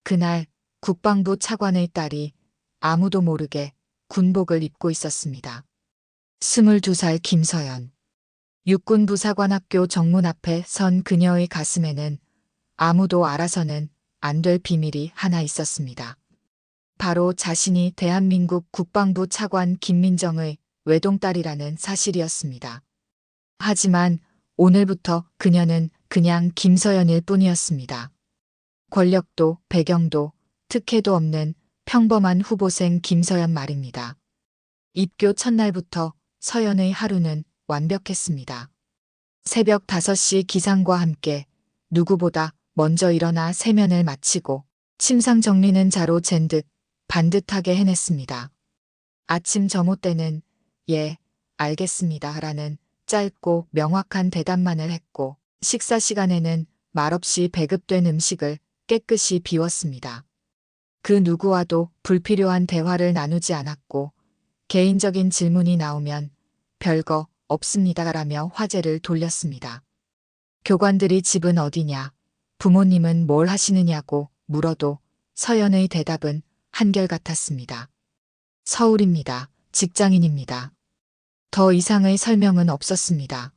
그날 국방부 차관의 딸이 아무도 모르게 군복을 입고 있었습니다. 22살 김서연. 육군부사관학교 정문 앞에 선 그녀의 가슴에는 아무도 알아서는 안 될 비밀이 하나 있었습니다. 바로 자신이 대한민국 국방부 차관 김민정의 외동딸이라는 사실이었습니다. 하지만 오늘부터 그녀는 그냥 김서연일 뿐이었습니다. 권력도 배경도 특혜도 없는 평범한 후보생 김서연 말입니다. 입교 첫날부터 서연의 하루는 완벽했습니다. 새벽 5시 기상과 함께 누구보다 먼저 일어나 세면을 마치고 침상 정리는 자로 잰 듯 반듯하게 해냈습니다. 아침 점호 때는 예, 알겠습니다 라는 짧고 명확한 대답만을 했고 식사 시간에는 말없이 배급된 음식을 깨끗이 비웠습니다. 그 누구와도 불필요한 대화를 나누지 않았고 개인적인 질문이 나오면 별거 없습니다라며 화제를 돌렸습니다. 교관들이 집은 어디냐, 부모님은 뭘 하시느냐고 물어도 서연의 대답은 한결같았습니다. 서울입니다. 직장인입니다. 더 이상의 설명은 없었습니다.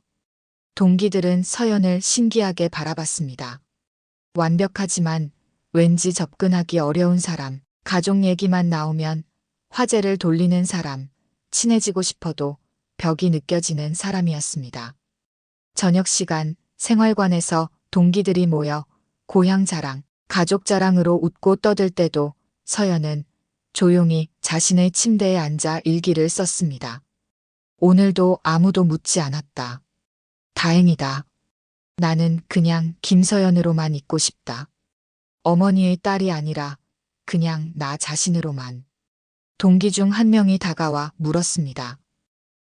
동기들은 서연을 신기하게 바라봤습니다. 완벽하지만 왠지 접근하기 어려운 사람, 가족 얘기만 나오면 화제를 돌리는 사람, 친해지고 싶어도 벽이 느껴지는 사람이었습니다. 저녁 시간 생활관에서 동기들이 모여 고향 자랑, 가족 자랑으로 웃고 떠들 때도 서연은 조용히 자신의 침대에 앉아 일기를 썼습니다. 오늘도 아무도 묻지 않았다. 다행이다. 나는 그냥 김서연으로만 있고 싶다. 어머니의 딸이 아니라 그냥 나 자신으로만. 동기 중 한 명이 다가와 물었습니다.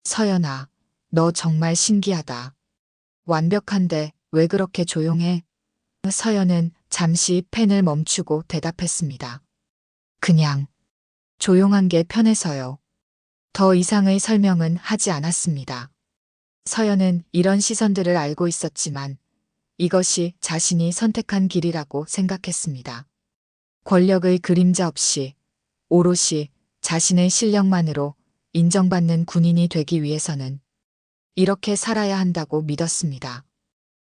서연아, 너 정말 신기하다. 완벽한데 왜 그렇게 조용해? 서연은 잠시 펜을 멈추고 대답했습니다. 그냥 조용한 게 편해서요. 더 이상의 설명은 하지 않았습니다. 서연은 이런 시선들을 알고 있었지만 이것이 자신이 선택한 길이라고 생각했습니다. 권력의 그림자 없이 오롯이 자신의 실력만으로 인정받는 군인이 되기 위해서는 이렇게 살아야 한다고 믿었습니다.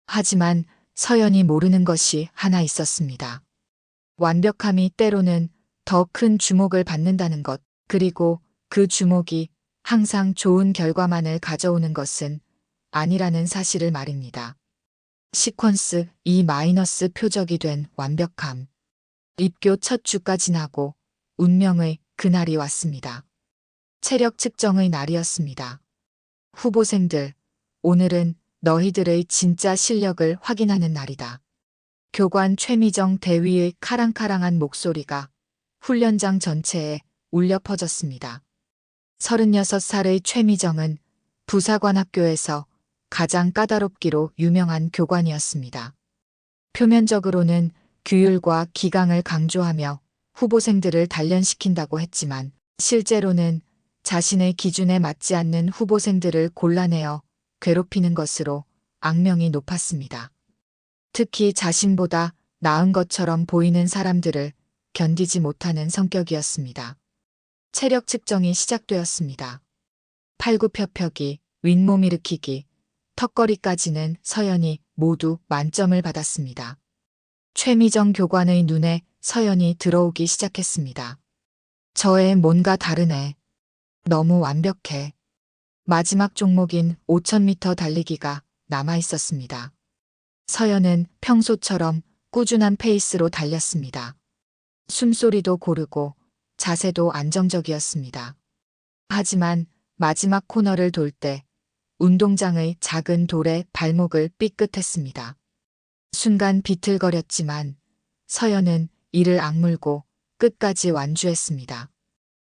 하지만 서연이 모르는 것이 하나 있었습니다. 완벽함이 때로는 더 큰 주목을 받는다는 것, 그리고 그 주목이 항상 좋은 결과만을 가져오는 것은 아니라는 사실을 말입니다. 시퀀스 E- 표적이 된 완벽함. 입교 첫 주가 지나고 운명의 그날이 왔습니다. 체력 측정의 날이었습니다. 후보생들, 오늘은 너희들의 진짜 실력을 확인하는 날이다. 교관 최미정 대위의 카랑카랑한 목소리가 훈련장 전체에 울려 퍼졌습니다. 36살의 최미정은 부사관학교에서 가장 까다롭기로 유명한 교관이었습니다. 표면적으로는 규율과 기강을 강조하며 후보생들을 단련시킨다고 했지만 실제로는 자신의 기준에 맞지 않는 후보생들을 골라내어 괴롭히는 것으로 악명이 높았습니다. 특히 자신보다 나은 것처럼 보이는 사람들을 견디지 못하는 성격이었습니다. 체력 측정이 시작되었습니다. 팔굽혀펴기, 윗몸 일으키기, 턱걸이까지는 서연이 모두 만점을 받았습니다. 최미정 교관의 눈에 서연이 들어오기 시작했습니다. 저의 뭔가 다르네. 너무 완벽해. 마지막 종목인 5000m 달리기가 남아 있었습니다. 서연은 평소처럼 꾸준한 페이스로 달렸습니다. 숨소리도 고르고 자세도 안정적이었습니다. 하지만 마지막 코너를 돌 때 운동장의 작은 돌에 발목을 삐끗했습니다. 순간 비틀거렸지만 서연은 이를 악물고 끝까지 완주했습니다.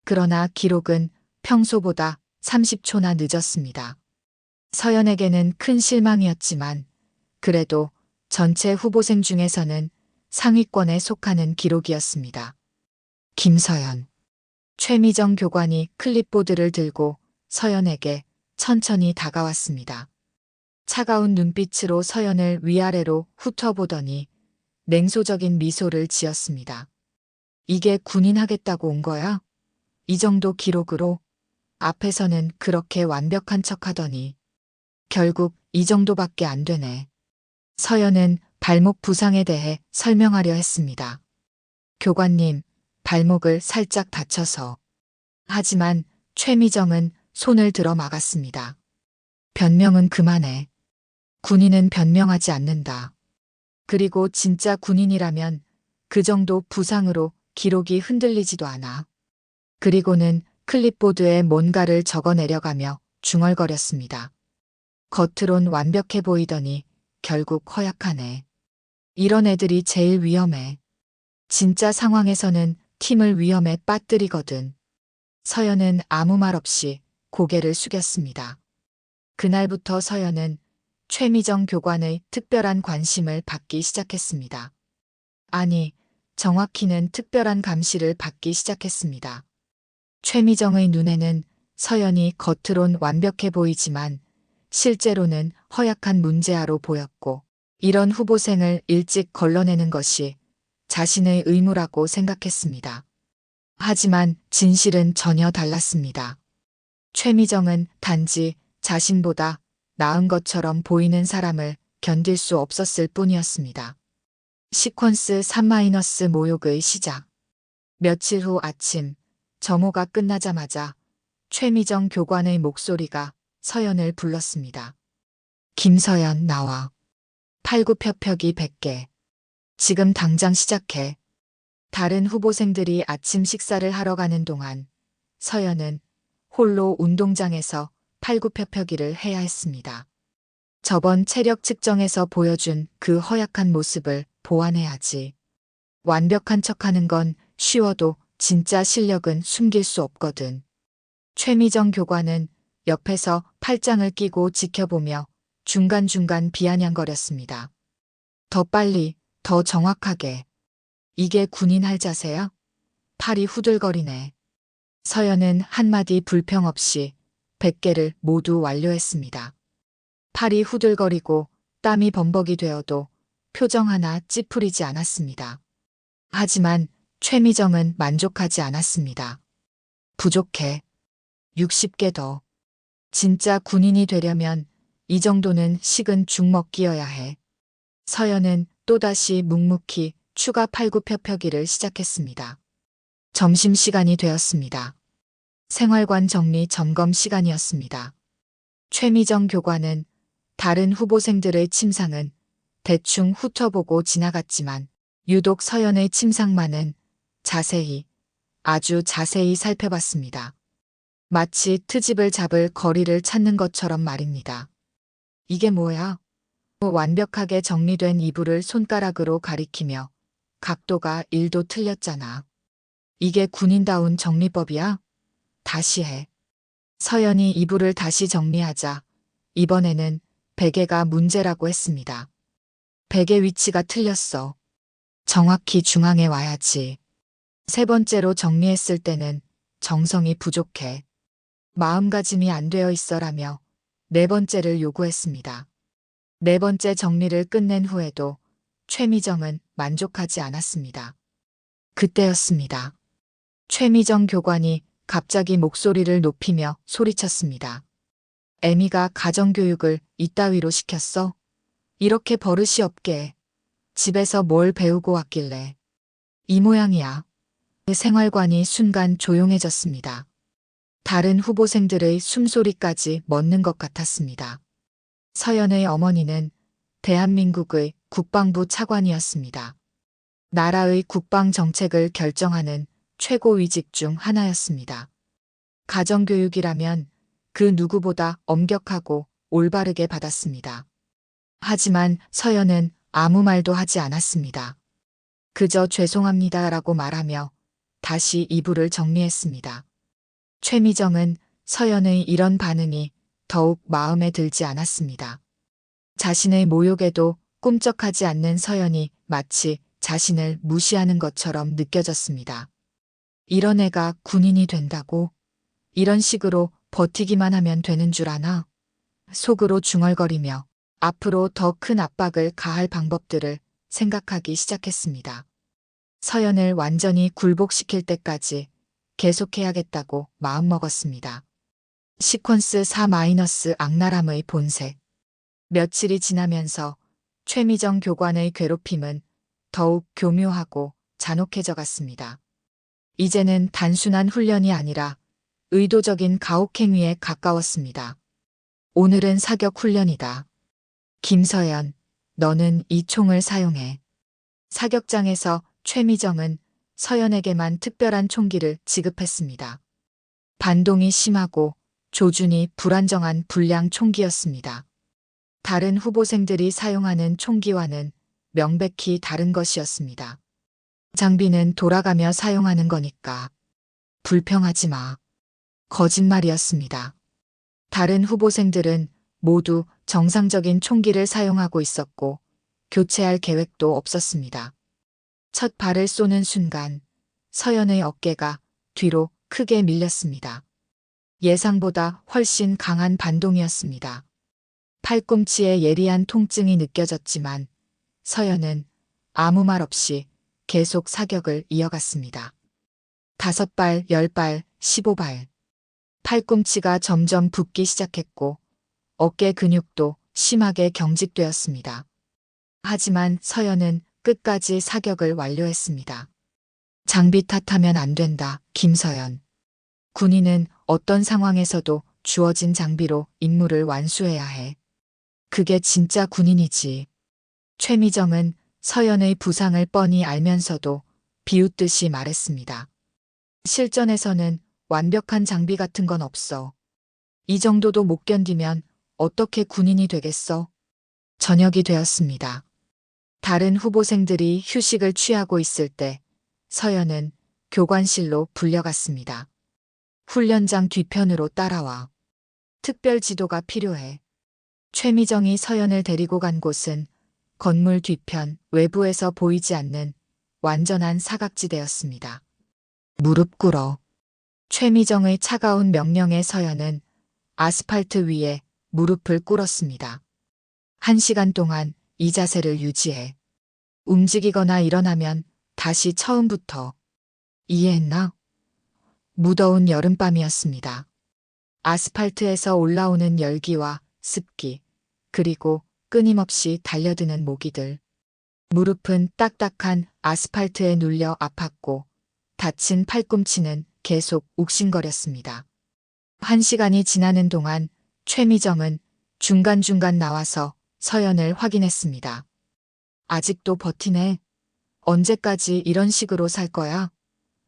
그러나 기록은 평소보다 30초나 늦었습니다. 서연에게는 큰 실망이었지만 그래도 전체 후보생 중에서는 상위권에 속하는 기록이었습니다. 김서연. 최미정 교관이 클립보드를 들고 서연에게 천천히 다가왔습니다. 차가운 눈빛으로 서연을 위아래로 훑어보더니 냉소적인 미소를 지었습니다. 이게 군인 하겠다고 온 거야? 이 정도 기록으로? 앞에서는 그렇게 완벽한 척 하더니 결국 이 정도밖에 안 되네. 서연은 발목 부상에 대해 설명하려 했습니다. 교관님, 발목을 살짝 다쳐서. 하지만 최미정은 손을 들어 막았습니다. 변명은 그만해. 군인은 변명하지 않는다. 그리고 진짜 군인이라면 그 정도 부상으로 기록이 흔들리지도 않아. 그리고는 클립보드에 뭔가를 적어 내려가며 중얼거렸습니다. 겉으론 완벽해 보이더니 결국 허약하네. 이런 애들이 제일 위험해. 진짜 상황에서는 팀을 위험에 빠뜨리거든. 서연은 아무 말 없이 고개를 숙였습니다. 그날부터 서연은 최미정 교관의 특별한 관심을 받기 시작했습니다. 아니, 정확히는 특별한 감시를 받기 시작했습니다. 최미정의 눈에는 서연이 겉으론 완벽해 보이지만 실제로는 허약한 문제아로 보였고, 이런 후보생을 일찍 걸러내는 것이 자신의 의무라고 생각했습니다. 하지만 진실은 전혀 달랐습니다. 최미정은 단지 자신보다 나은 것처럼 보이는 사람을 견딜 수 없었을 뿐이었습니다. 시퀀스 3- 모욕의 시작. 며칠 후 아침, 점호가 끝나자마자 최미정 교관의 목소리가 서연을 불렀습니다. 김서연 나와. 팔굽혀펴기 100개. 지금 당장 시작해. 다른 후보생들이 아침 식사를 하러 가는 동안 서연은 홀로 운동장에서 팔굽혀펴기를 해야 했습니다. 저번 체력 측정에서 보여준 그 허약한 모습을 보완해야지. 완벽한 척하는 건 쉬워도 진짜 실력은 숨길 수 없거든. 최미정 교관은 옆에서 팔짱을 끼고 지켜보며 중간중간 비아냥거렸습니다. 더 빨리, 더 정확하게. 이게 군인 할 자세야? 팔이 후들거리네. 서연은 한마디 불평 없이 100개를 모두 완료했습니다. 팔이 후들거리고 땀이 범벅이 되어도 표정 하나 찌푸리지 않았습니다. 하지만 최미정은 만족하지 않았습니다. 부족해. 60개 더. 진짜 군인이 되려면 이 정도는 식은 죽 먹기여야 해. 서연은 또다시 묵묵히 추가 팔굽혀펴기를 시작했습니다. 점심시간이 되었습니다. 생활관 정리 점검 시간이었습니다. 최미정 교관은 다른 후보생들의 침상은 대충 훑어보고 지나갔지만 유독 서연의 침상만은 자세히, 아주 자세히 살펴봤습니다. 마치 트집을 잡을 거리를 찾는 것처럼 말입니다. 이게 뭐야? 완벽하게 정리된 이불을 손가락으로 가리키며 각도가 1도 틀렸잖아. 이게 군인다운 정리법이야? 다시 해. 서연이 이불을 다시 정리하자 이번에는 베개가 문제라고 했습니다. 베개 위치가 틀렸어. 정확히 중앙에 와야지. 세 번째로 정리했을 때는 정성이 부족해. 마음가짐이 안 되어 있어라며 네 번째를 요구했습니다. 네 번째 정리를 끝낸 후에도 최미정은 만족하지 않았습니다. 그때였습니다. 최미정 교관이 갑자기 목소리를 높이며 소리쳤습니다. 애미가 가정교육을 이따위로 시켰어? 이렇게 버릇이 없게. 집에서 뭘 배우고 왔길래. 이 모양이야. 생활관이 순간 조용해졌습니다. 다른 후보생들의 숨소리까지 멎는 것 같았습니다. 서연의 어머니는 대한민국의 국방부 차관이었습니다. 나라의 국방 정책을 결정하는 최고위직 중 하나였습니다. 가정교육이라면 그 누구보다 엄격하고 올바르게 받았습니다. 하지만 서연은 아무 말도 하지 않았습니다. 그저 죄송합니다라고 말하며 다시 이불을 정리했습니다. 최미정은 서연의 이런 반응이 더욱 마음에 들지 않았습니다. 자신의 모욕에도 꿈쩍하지 않는 서연이 마치 자신을 무시하는 것처럼 느껴졌습니다. 이런 애가 군인이 된다고? 이런 식으로 버티기만 하면 되는 줄 아나? 속으로 중얼거리며 앞으로 더 큰 압박을 가할 방법들을 생각하기 시작했습니다. 서연을 완전히 굴복시킬 때까지 계속해야겠다고 마음먹었습니다. 시퀀스 4- 악랄함의 본색. 며칠이 지나면서 최미정 교관의 괴롭힘은 더욱 교묘하고 잔혹해져 갔습니다. 이제는 단순한 훈련이 아니라 의도적인 가혹행위에 가까웠습니다. 오늘은 사격 훈련이다. 김서연, 너는 이 총을 사용해. 사격장에서 최미정은 서연에게만 특별한 총기를 지급했습니다. 반동이 심하고 조준이 불안정한 불량 총기였습니다. 다른 후보생들이 사용하는 총기와는 명백히 다른 것이었습니다. 장비는 돌아가며 사용하는 거니까 불평하지 마. 거짓말이었습니다. 다른 후보생들은 모두 정상적인 총기를 사용하고 있었고 교체할 계획도 없었습니다. 첫 발을 쏘는 순간 서연의 어깨가 뒤로 크게 밀렸습니다. 예상보다 훨씬 강한 반동이었습니다. 팔꿈치에 예리한 통증이 느껴졌지만 서연은 아무 말 없이 계속 사격을 이어갔습니다. 5발, 10발, 15발. 팔꿈치가 점점 붓기 시작했고 어깨 근육도 심하게 경직되었습니다. 하지만 서연은 끝까지 사격을 완료했습니다. 장비 탓하면 안 된다, 김서연. 군인은 어떤 상황에서도 주어진 장비로 임무를 완수해야 해. 그게 진짜 군인이지. 최미정은 서연의 부상을 뻔히 알면서도 비웃듯이 말했습니다. 실전에서는 완벽한 장비 같은 건 없어. 이 정도도 못 견디면 어떻게 군인이 되겠어? 저녁이 되었습니다. 다른 후보생들이 휴식을 취하고 있을 때 서연은 교관실로 불려갔습니다. 훈련장 뒤편으로 따라와. 특별 지도가 필요해. 최미정이 서연을 데리고 간 곳은 건물 뒤편 외부에서 보이지 않는 완전한 사각지대였습니다. 무릎 꿇어. 최미정의 차가운 명령에 서연은 아스팔트 위에 무릎을 꿇었습니다. 1시간 동안 이 자세를 유지해. 움직이거나 일어나면 다시 처음부터. 이해했나? 무더운 여름밤이었습니다. 아스팔트에서 올라오는 열기와 습기, 그리고 끊임없이 달려드는 모기들. 무릎은 딱딱한 아스팔트에 눌려 아팠고 다친 팔꿈치는 계속 욱신거렸습니다. 1시간이 지나는 동안 최미정은 중간중간 나와서 서연을 확인했습니다. 아직도 버티네. 언제까지 이런 식으로 살 거야?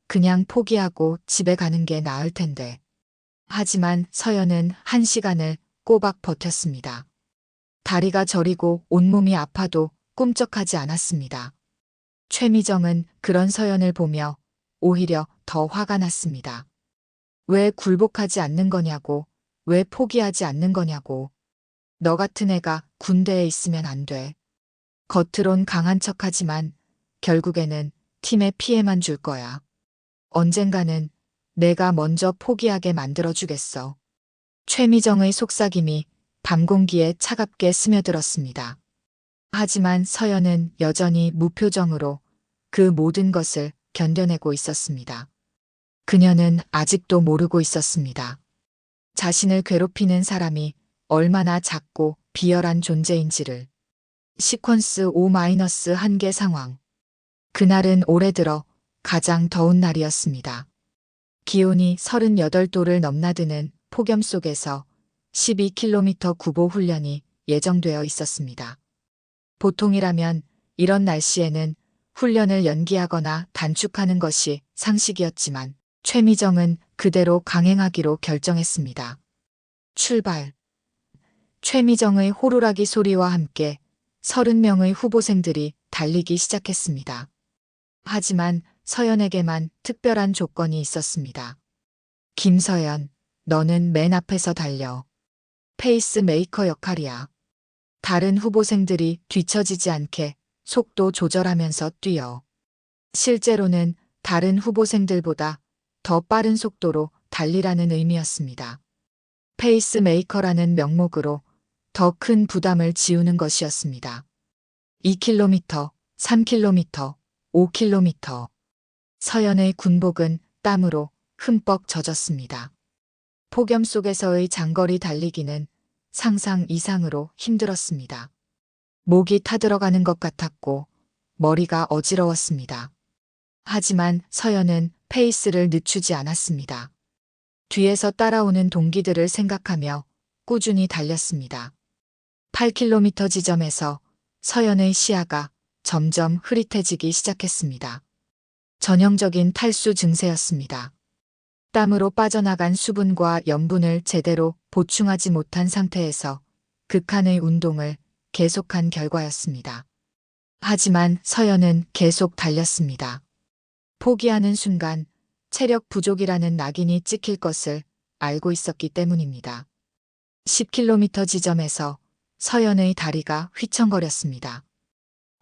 그냥 포기하고 집에 가는 게 나을 텐데. 하지만 서연은 1시간을 꼬박 버텼습니다. 다리가 저리고 온몸이 아파도 꿈쩍하지 않았습니다. 최미정은 그런 서연을 보며 오히려 더 화가 났습니다. 왜 굴복하지 않는 거냐고, 왜 포기하지 않는 거냐고. 너 같은 애가 군대에 있으면 안 돼. 겉으론 강한 척하지만 결국에는 팀에 피해만 줄 거야. 언젠가는 내가 먼저 포기하게 만들어주겠어. 최미정의 속삭임이 밤 공기에 차갑게 스며들었습니다. 하지만 서연은 여전히 무표정으로 그 모든 것을 견뎌내고 있었습니다. 그녀는 아직도 모르고 있었습니다. 자신을 괴롭히는 사람이 얼마나 작고 비열한 존재인지를. 시퀀스 5-1개 상황. 그날은 올해 들어 가장 더운 날이었습니다. 기온이 38도를 넘나드는 폭염 속에서 12km 구보 훈련이 예정되어 있었습니다. 보통이라면 이런 날씨에는 훈련을 연기하거나 단축하는 것이 상식이었지만 최미정은 그대로 강행하기로 결정했습니다. 출발. 최미정의 호루라기 소리와 함께 30명의 후보생들이 달리기 시작했습니다. 하지만 서연에게만 특별한 조건이 있었습니다. 김서연, 너는 맨 앞에서 달려. 페이스메이커 역할이야. 다른 후보생들이 뒤처지지 않게 속도 조절하면서 뛰어. 실제로는 다른 후보생들보다 더 빠른 속도로 달리라는 의미였습니다. 페이스메이커라는 명목으로 더 큰 부담을 지우는 것이었습니다. 2km, 3km, 5km. 서연의 군복은 땀으로 흠뻑 젖었습니다. 폭염 속에서의 장거리 달리기는 상상 이상으로 힘들었습니다. 목이 타들어가는 것 같았고 머리가 어지러웠습니다. 하지만 서연은 페이스를 늦추지 않았습니다. 뒤에서 따라오는 동기들을 생각하며 꾸준히 달렸습니다. 8km 지점에서 서연의 시야가 점점 흐릿해지기 시작했습니다. 전형적인 탈수 증세였습니다. 땀으로 빠져나간 수분과 염분을 제대로 보충하지 못한 상태에서 극한의 운동을 계속한 결과였습니다. 하지만 서연은 계속 달렸습니다. 포기하는 순간 체력 부족이라는 낙인이 찍힐 것을 알고 있었기 때문입니다. 10km 지점에서 서연의 다리가 휘청거렸습니다.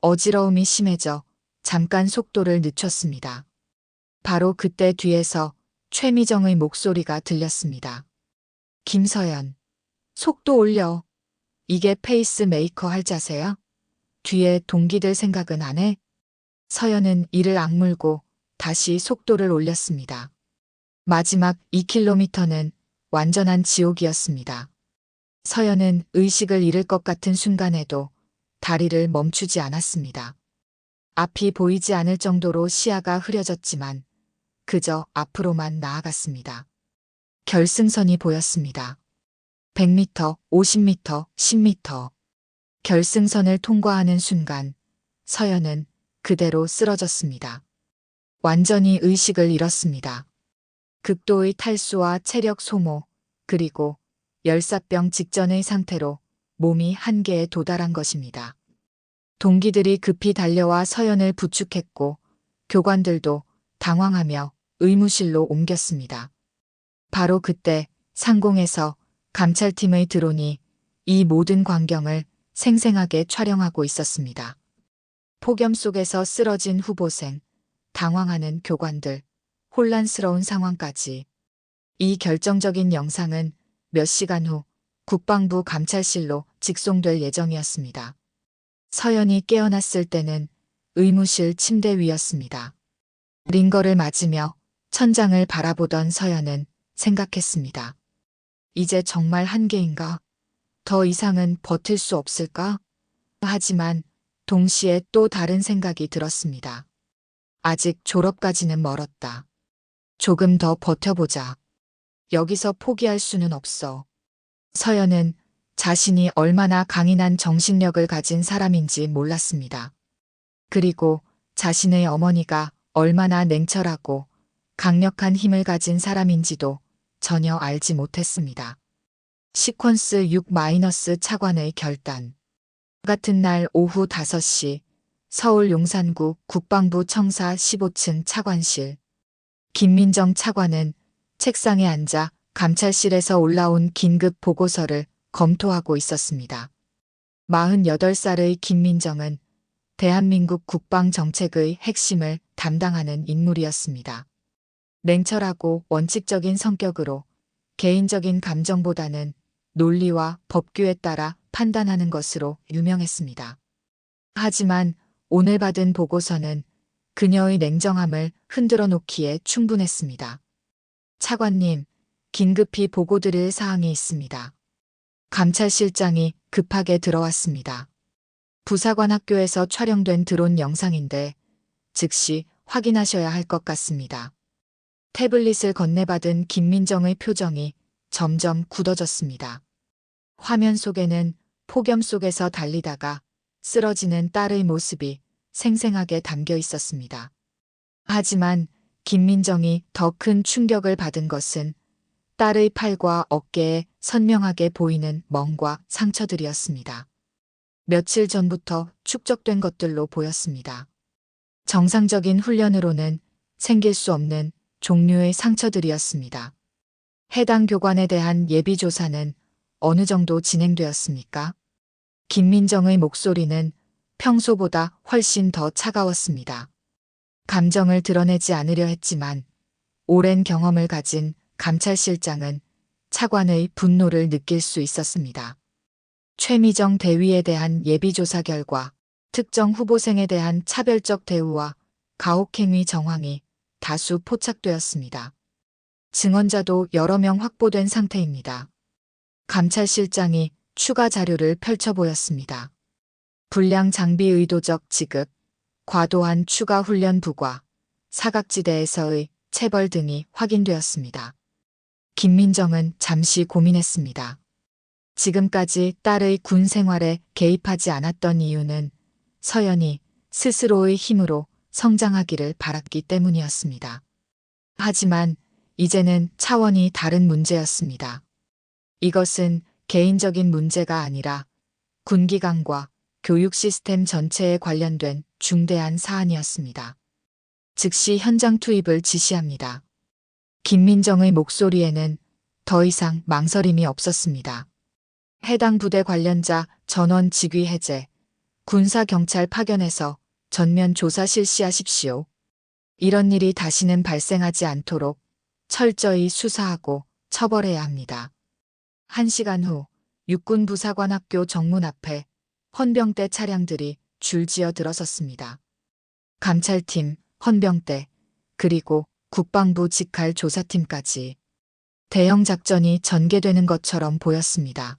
어지러움이 심해져 잠깐 속도를 늦췄습니다. 바로 그때 뒤에서 최미정의 목소리가 들렸습니다. 김서연, 속도 올려. 이게 페이스 메이커 할 자세야? 뒤에 동기들 생각은 안 해? 서연은 이를 악물고 다시 속도를 올렸습니다. 마지막 2km는 완전한 지옥이었습니다. 서연은 의식을 잃을 것 같은 순간에도 다리를 멈추지 않았습니다. 앞이 보이지 않을 정도로 시야가 흐려졌지만 그저 앞으로만 나아갔습니다. 결승선이 보였습니다. 100m, 50m, 10m. 결승선을 통과하는 순간 서연은 그대로 쓰러졌습니다. 완전히 의식을 잃었습니다. 극도의 탈수와 체력 소모, 그리고 열사병 직전의 상태로 몸이 한계에 도달한 것입니다. 동기들이 급히 달려와 서연을 부축했고 교관들도 당황하며 의무실로 옮겼습니다. 바로 그때 상공에서 감찰팀의 드론이 이 모든 광경을 생생하게 촬영하고 있었습니다. 폭염 속에서 쓰러진 후보생, 당황하는 교관들, 혼란스러운 상황까지. 이 결정적인 영상은 몇 시간 후 국방부 감찰실로 직송될 예정이었습니다. 서연이 깨어났을 때는 의무실 침대 위였습니다. 링거를 맞으며 천장을 바라보던 서연은 생각했습니다. 이제 정말 한계인가? 더 이상은 버틸 수 없을까? 하지만 동시에 또 다른 생각이 들었습니다. 아직 졸업까지는 멀었다. 조금 더 버텨보자. 여기서 포기할 수는 없어. 서연은 자신이 얼마나 강인한 정신력을 가진 사람인지 몰랐습니다. 그리고 자신의 어머니가 얼마나 냉철하고 강력한 힘을 가진 사람인지도 전혀 알지 못했습니다. 시퀀스 6- 차관의 결단. 같은 날 오후 5시 서울 용산구 국방부 청사 15층 차관실. 김민정 차관은 책상에 앉아 감찰실에서 올라온 긴급 보고서를 검토하고 있었습니다. 48살의 김민정은 대한민국 국방정책의 핵심을 담당하는 인물이었습니다. 냉철하고 원칙적인 성격으로 개인적인 감정보다는 논리와 법규에 따라 판단하는 것으로 유명했습니다. 하지만 오늘 받은 보고서는 그녀의 냉정함을 흔들어 놓기에 충분했습니다. 차관님, 긴급히 보고드릴 사항이 있습니다. 감찰실장이 급하게 들어왔습니다. 부사관 학교에서 촬영된 드론 영상인데 즉시 확인하셔야 할 것 같습니다. 태블릿을 건네받은 김민정의 표정이 점점 굳어졌습니다. 화면 속에는 폭염 속에서 달리다가 쓰러지는 딸의 모습이 생생하게 담겨 있었습니다. 하지만 김민정이 더 큰 충격을 받은 것은 딸의 팔과 어깨에 선명하게 보이는 멍과 상처들이었습니다. 며칠 전부터 축적된 것들로 보였습니다. 정상적인 훈련으로는 생길 수 없는 종류의 상처들이었습니다. 해당 교관에 대한 예비조사는 어느 정도 진행되었습니까? 김민정의 목소리는 평소보다 훨씬 더 차가웠습니다. 감정을 드러내지 않으려 했지만 오랜 경험을 가진 감찰실장은 차관의 분노를 느낄 수 있었습니다. 최미정 대위에 대한 예비조사 결과 특정 후보생에 대한 차별적 대우와 가혹행위 정황이 다수 포착되었습니다. 증언자도 여러 명 확보된 상태입니다. 감찰실장이 추가 자료를 펼쳐 보였습니다. 불량 장비 의도적 지급, 과도한 추가 훈련 부과, 사각지대에서의 체벌 등이 확인되었습니다. 김민정은 잠시 고민했습니다. 지금까지 딸의 군 생활에 개입하지 않았던 이유는 서연이 스스로의 힘으로 성장하기를 바랐기 때문이었습니다. 하지만 이제는 차원이 다른 문제였습니다. 이것은 개인적인 문제가 아니라 군기관과 교육 시스템 전체에 관련된 중대한 사안이었습니다. 즉시 현장 투입을 지시합니다. 김민정의 목소리에는 더 이상 망설임이 없었습니다. 해당 부대 관련자 전원 직위 해제, 군사경찰 파견해서 전면 조사 실시하십시오. 이런 일이 다시는 발생하지 않도록 철저히 수사하고 처벌해야 합니다. 1시간 후 육군부사관학교 정문 앞에 헌병대 차량들이 줄지어 들어섰습니다. 감찰팀, 헌병대, 그리고 국방부 직할 조사팀까지 대형 작전이 전개되는 것처럼 보였습니다.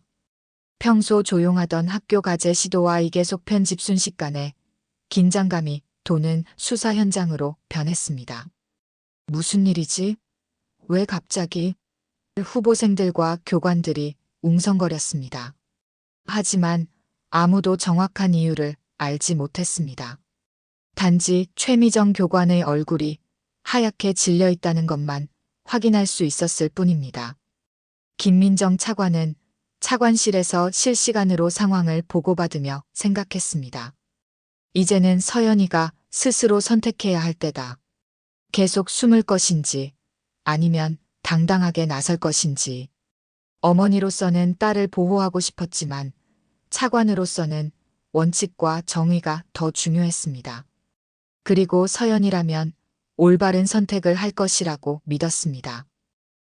평소 조용하던 학교 가재 시도와 이계속 편집 순식간에 긴장감이 도는 수사 현장으로 변했습니다. 무슨 일이지? 왜 갑자기? 후보생들과 교관들이 웅성거렸습니다. 하지만 아무도 정확한 이유를 알지 못했습니다. 단지 최미정 교관의 얼굴이 하얗게 질려 있다는 것만 확인할 수 있었을 뿐입니다. 김민정 차관은 차관실에서 실시간으로 상황을 보고받으며 생각했습니다. 이제는 서연이가 스스로 선택해야 할 때다. 계속 숨을 것인지 아니면 당당하게 나설 것인지. 어머니로서는 딸을 보호하고 싶었지만 차관으로서는 원칙과 정의가 더 중요했습니다. 그리고 서연이라면 올바른 선택을 할 것이라고 믿었습니다.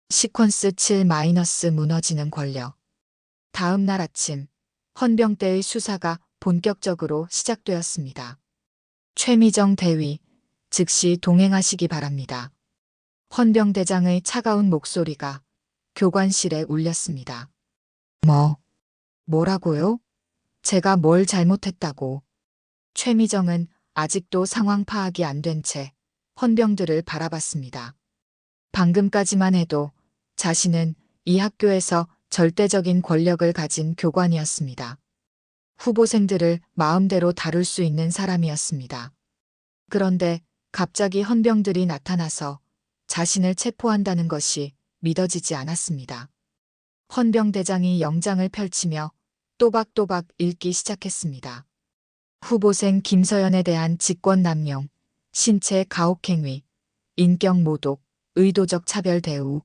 시퀀스 7- 무너지는 권력. 다음 날 아침 헌병대의 수사가 본격적으로 시작되었습니다. 최미정 대위, 즉시 동행하시기 바랍니다. 헌병대장의 차가운 목소리가 교관실에 울렸습니다. 뭐라고요? 제가 뭘 잘못했다고. 최미정은 아직도 상황 파악이 안 된 채 헌병들을 바라봤습니다. 방금까지만 해도 자신은 이 학교에서 절대적인 권력을 가진 교관이었습니다. 후보생들을 마음대로 다룰 수 있는 사람이었습니다. 그런데 갑자기 헌병들이 나타나서 자신을 체포한다는 것이 믿어지지 않았습니다. 헌병대장이 영장을 펼치며 또박또박 읽기 시작했습니다. 후보생 김서연에 대한 직권남용, 신체 가혹행위, 인격 모독, 의도적 차별 대우.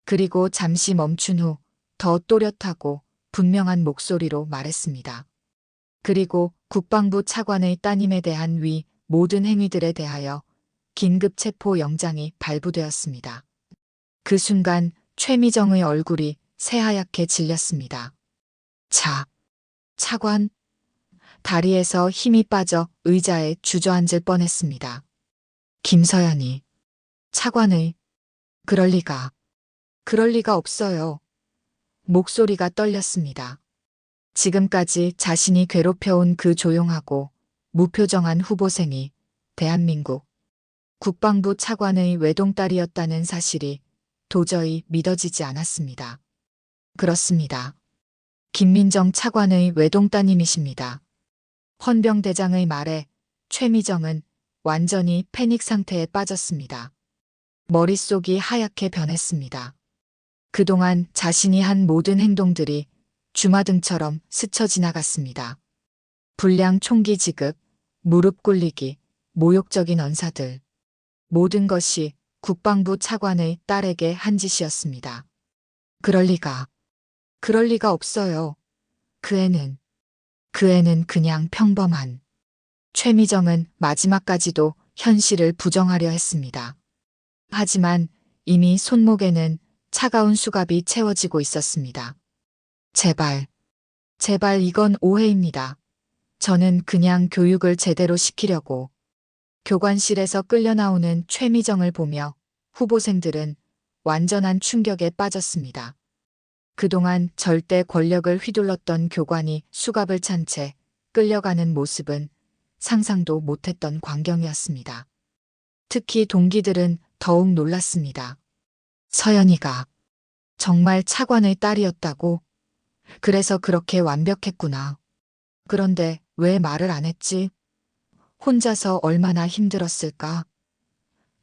그리고 잠시 멈춘 후 더 또렷하고 분명한 목소리로 말했습니다. 그리고 국방부 차관의 따님에 대한 위 모든 행위들에 대하여 긴급 체포 영장이 발부되었습니다. 그 순간 최미정의 얼굴이 새하얗게 질렸습니다. 차관. 다리에서 힘이 빠져 의자에 주저앉을 뻔했습니다. 김서연이 차관의 그럴 리가 없어요. 목소리가 떨렸습니다. 지금까지 자신이 괴롭혀온 그 조용하고 무표정한 후보생이 대한민국 국방부 차관의 외동딸이었다는 사실이 도저히 믿어지지 않았습니다. 그렇습니다. 김민정 차관의 외동따님이십니다. 헌병대장의 말에 최미정은 완전히 패닉 상태에 빠졌습니다. 머릿속이 하얗게 변했습니다. 그동안 자신이 한 모든 행동들이 주마등처럼 스쳐 지나갔습니다. 불량 총기 지급, 무릎 꿇리기, 모욕적인 언사들. 모든 것이 국방부 차관의 딸에게 한 짓이었습니다. 그럴 리가 없어요. 그 애는 그냥 평범한. 최미정은 마지막까지도 현실을 부정하려 했습니다. 하지만 이미 손목에는 차가운 수갑이 채워지고 있었습니다. 제발 이건 오해입니다. 저는 그냥 교육을 제대로 시키려고. 교관실에서 끌려 나오는 최미정을 보며 후보생들은 완전한 충격에 빠졌습니다. 그동안 절대 권력을 휘둘렀던 교관이 수갑을 찬 채 끌려가는 모습은 상상도 못했던 광경이었습니다. 특히 동기들은 더욱 놀랐습니다. 서연이가 정말 차관의 딸이었다고? 그래서 그렇게 완벽했구나. 그런데 왜 말을 안 했지? 혼자서 얼마나 힘들었을까?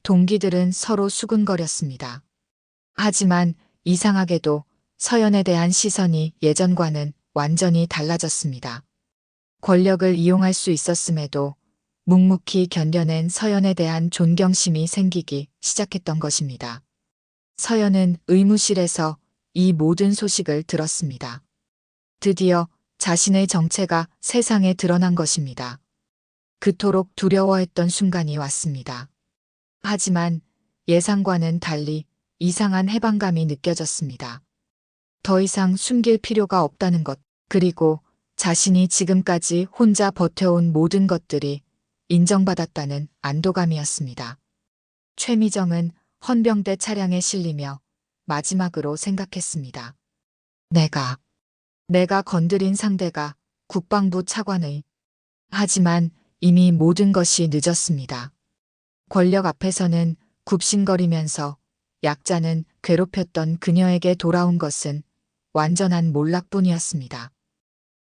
동기들은 서로 수근거렸습니다. 하지만 이상하게도 서연에 대한 시선이 예전과는 완전히 달라졌습니다. 권력을 이용할 수 있었음에도 묵묵히 견뎌낸 서연에 대한 존경심이 생기기 시작했던 것입니다. 서연은 의무실에서 이 모든 소식을 들었습니다. 드디어 자신의 정체가 세상에 드러난 것입니다. 그토록 두려워했던 순간이 왔습니다. 하지만 예상과는 달리 이상한 해방감이 느껴졌습니다. 더 이상 숨길 필요가 없다는 것, 그리고 자신이 지금까지 혼자 버텨온 모든 것들이 인정받았다는 안도감이었습니다. 최미정은 헌병대 차량에 실리며 마지막으로 생각했습니다. 내가 건드린 상대가 국방부 차관의. 하지만 이미 모든 것이 늦었습니다. 권력 앞에서는 굽신거리면서 약자는 괴롭혔던 그녀에게 돌아온 것은 완전한 몰락뿐이었습니다.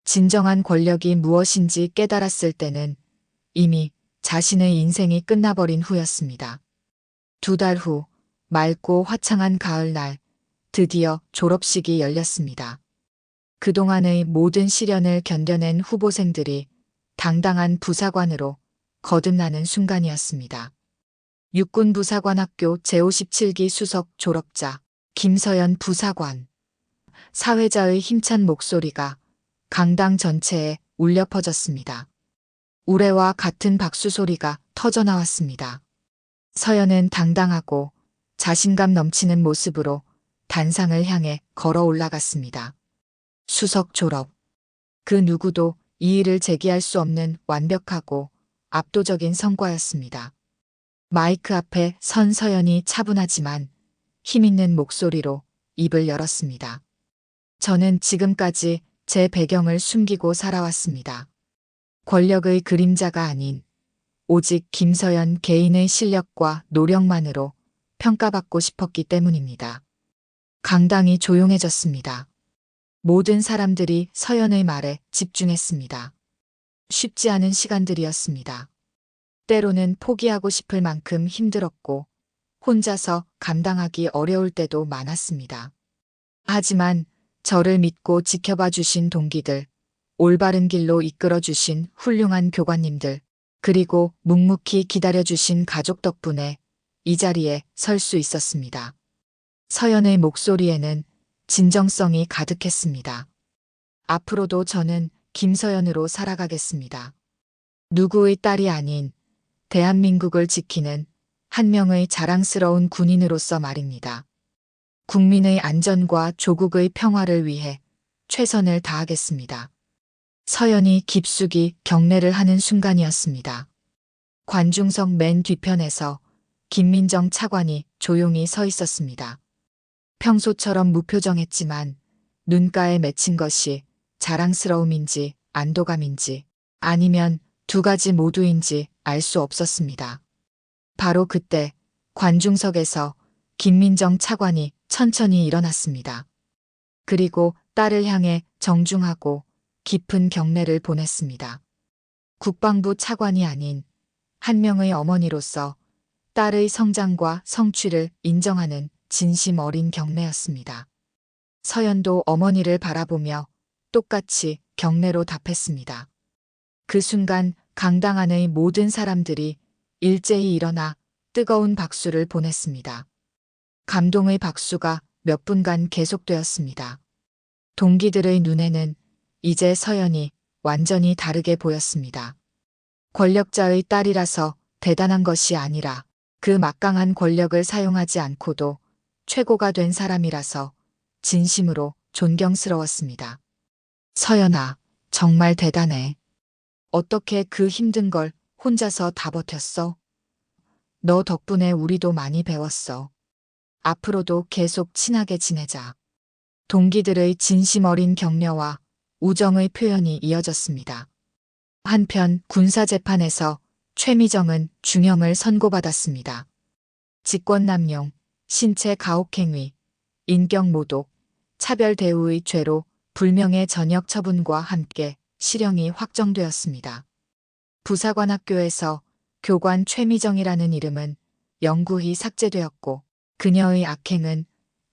진정한 권력이 무엇인지 깨달았을 때는 이미 자신의 인생이 끝나버린 후였습니다. 2달 후, 맑고 화창한 가을날, 드디어 졸업식이 열렸습니다. 그동안의 모든 시련을 견뎌낸 후보생들이 당당한 부사관으로 거듭나는 순간이었습니다. 육군부사관학교 제57기 수석 졸업자 김서연 부사관. 사회자의 힘찬 목소리가 강당 전체에 울려 퍼졌습니다. 우레와 같은 박수 소리가 터져나왔습니다. 서연은 당당하고 자신감 넘치는 모습으로 단상을 향해 걸어 올라갔습니다. 수석 졸업. 그 누구도 이의를 제기할 수 없는 완벽하고 압도적인 성과였습니다. 마이크 앞에 선 서연이 차분하지만 힘있는 목소리로 입을 열었습니다. 저는 지금까지 제 배경을 숨기고 살아왔습니다. 권력의 그림자가 아닌 오직 김서연 개인의 실력과 노력만으로 평가받고 싶었기 때문입니다. 강당이 조용해졌습니다. 모든 사람들이 서연의 말에 집중했습니다. 쉽지 않은 시간들이었습니다. 때로는 포기하고 싶을 만큼 힘들었고 혼자서 감당하기 어려울 때도 많았습니다. 하지만 저를 믿고 지켜봐 주신 동기들, 올바른 길로 이끌어 주신 훌륭한 교관님들, 그리고 묵묵히 기다려 주신 가족 덕분에 이 자리에 설 수 있었습니다. 서연의 목소리에는 진정성이 가득했습니다. 앞으로도 저는 김서연으로 살아가겠습니다. 누구의 딸이 아닌 대한민국을 지키는 한 명의 자랑스러운 군인으로서 말입니다. 국민의 안전과 조국의 평화를 위해 최선을 다하겠습니다. 서연이 깊숙이 경례를 하는 순간이었습니다. 관중석 맨 뒤편에서 김민정 차관이 조용히 서 있었습니다. 평소처럼 무표정했지만 눈가에 맺힌 것이 자랑스러움인지 안도감인지 아니면 두 가지 모두인지 알 수 없었습니다. 바로 그때 관중석에서 김민정 차관이 천천히 일어났습니다. 그리고 딸을 향해 정중하고 깊은 경례를 보냈습니다. 국방부 차관이 아닌 한 명의 어머니로서 딸의 성장과 성취를 인정하는 진심 어린 경례였습니다. 서연도 어머니를 바라보며 똑같이 경례로 답했습니다. 그 순간 강당 안의 모든 사람들이 일제히 일어나 뜨거운 박수를 보냈습니다. 감동의 박수가 몇 분간 계속되었습니다. 동기들의 눈에는 이제 서연이 완전히 다르게 보였습니다. 권력자의 딸이라서 대단한 것이 아니라 그 막강한 권력을 사용하지 않고도 최고가 된 사람이라서 진심으로 존경스러웠습니다. 서연아, 정말 대단해. 어떻게 그 힘든 걸 혼자서 다 버텼어? 너 덕분에 우리도 많이 배웠어. 앞으로도 계속 친하게 지내자. 동기들의 진심 어린 격려와 우정의 표현이 이어졌습니다. 한편 군사재판에서 최미정은 중형을 선고받았습니다. 직권남용, 신체 가혹행위, 인격모독, 차별 대우의 죄로 불명예 전역 처분과 함께 실형이 확정되었습니다. 부사관학교에서 교관 최미정이라는 이름은 영구히 삭제되었고 그녀의 악행은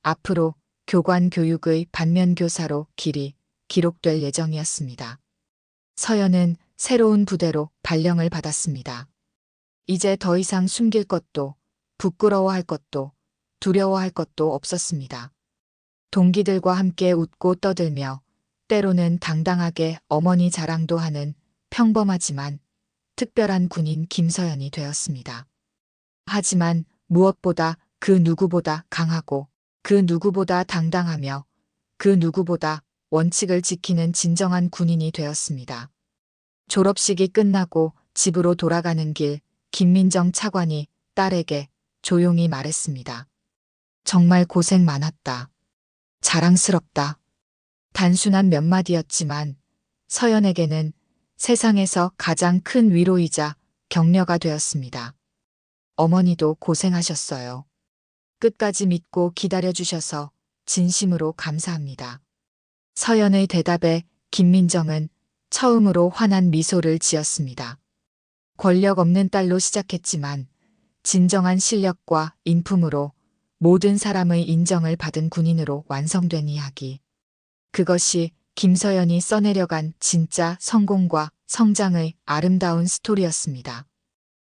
앞으로 교관 교육의 반면교사로 길이 기록될 예정이었습니다. 서연은 새로운 부대로 발령을 받았습니다. 이제 더 이상 숨길 것도 부끄러워할 것도 두려워할 것도 없었습니다. 동기들과 함께 웃고 떠들며 때로는 당당하게 어머니 자랑도 하는 평범하지만 특별한 군인 김서연이 되었습니다. 하지만 무엇보다 그 누구보다 강하고 그 누구보다 당당하며 그 누구보다 원칙을 지키는 진정한 군인이 되었습니다. 졸업식이 끝나고 집으로 돌아가는 길 김민정 차관이 딸에게 조용히 말했습니다. 정말 고생 많았다. 자랑스럽다. 단순한 몇 마디였지만 서연에게는 세상에서 가장 큰 위로이자 격려가 되었습니다. 어머니도 고생하셨어요. 끝까지 믿고 기다려주셔서 진심으로 감사합니다. 서연의 대답에 김민정은 처음으로 환한 미소를 지었습니다. 권력 없는 딸로 시작했지만 진정한 실력과 인품으로 모든 사람의 인정을 받은 군인으로 완성된 이야기. 그것이 김서연이 써내려간 진짜 성공과 성장의 아름다운 스토리였습니다.